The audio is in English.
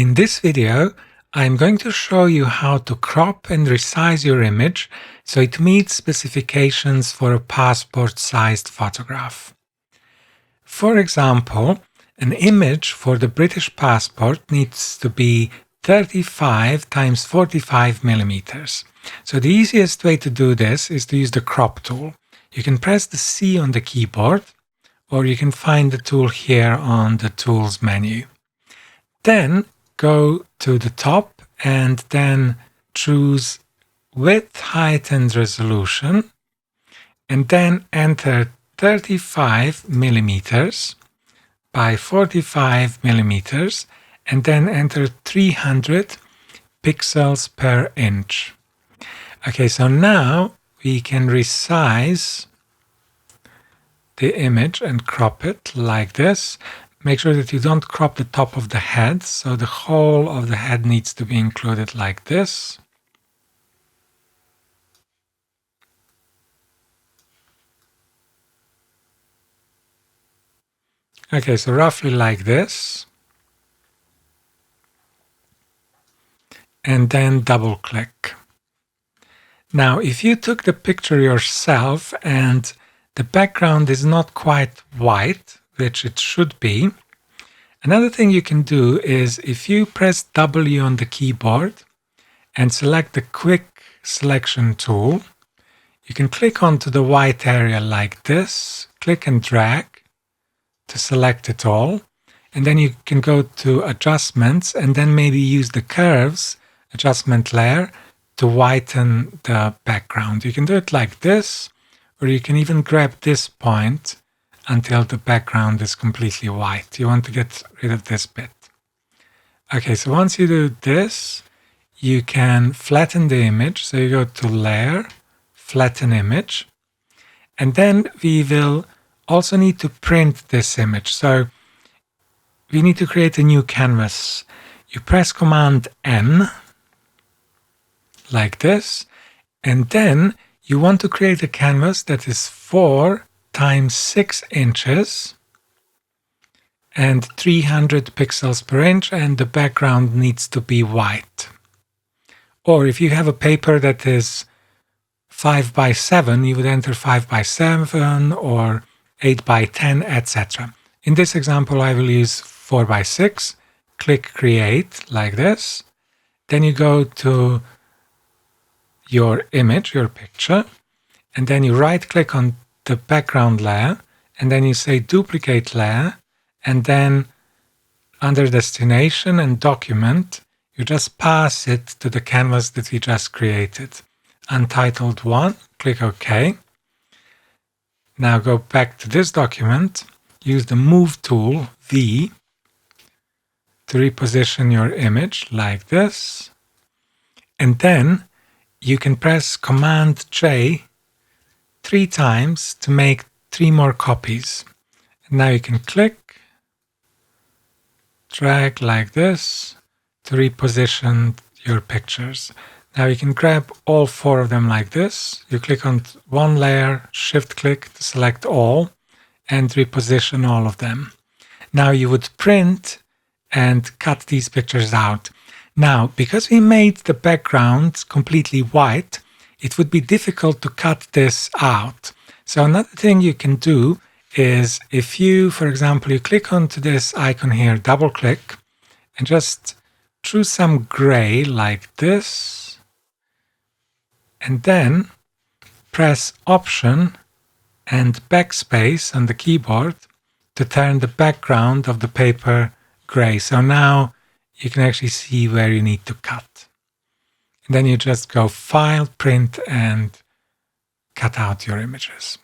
In this video, I'm going to show you how to crop and resize your image so it meets specifications for a passport-sized photograph. For example, an image for the British passport needs to be 35 times 45 millimeters. So the easiest way to do this is to use the crop tool. You can press the C on the keyboard, or you can find the tool here on the Tools menu. Then go to the top and then choose Width, Height and Resolution, and then enter 35 millimeters by 45 millimeters, and then enter 300 pixels per inch. Okay, so now we can resize the image and crop it like this. Make sure that you don't crop the top of the head, so the whole of the head needs to be included like this. Okay, so roughly like this. And then double click. Now, if you took the picture yourself and the background is not quite white, which it should be, another thing you can do is if you press W on the keyboard and select the quick selection tool, you can click onto the white area like this, click and drag to select it all, and then you can go to adjustments and then maybe use the curves adjustment layer to whiten the background. You can do it like this, or you can even grab this point until the background is completely white. You want to get rid of this bit. Okay, so once you do this, you can flatten the image. So you go to Layer, Flatten Image, and then we will also need to print this image. So we need to create a new canvas. You press Command N, like this, and then you want to create a canvas that is 4 times 6 inches and 300 pixels per inch, and the background needs to be white. Or if you have a paper that is 5 by 7, you would enter 5 by 7 or 8 by 10, etc. In this example, I will use 4 by 6. Click Create like this. Then you go to your image, your picture, and then you right click on the background layer, and then you say duplicate layer, and then under destination and document, you just pass it to the canvas that we just created. Untitled 1, click OK. Now go back to this document, use the Move tool, V, to reposition your image like this, and then you can press Command J 3 times to make 3 more copies. And now you can click, drag like this to reposition your pictures. Now you can grab all 4 of them like this. You click on one layer, shift click to select all, and reposition all of them. Now you would print and cut these pictures out. Now, because we made the background completely white, it would be difficult to cut this out. So another thing you can do is if you, for example, you click onto this icon here, double click, and just choose some gray like this, and then press Option and Backspace on the keyboard to turn the background of the paper gray. So now you can actually see where you need to cut. And then you just go File, Print, and cut out your images.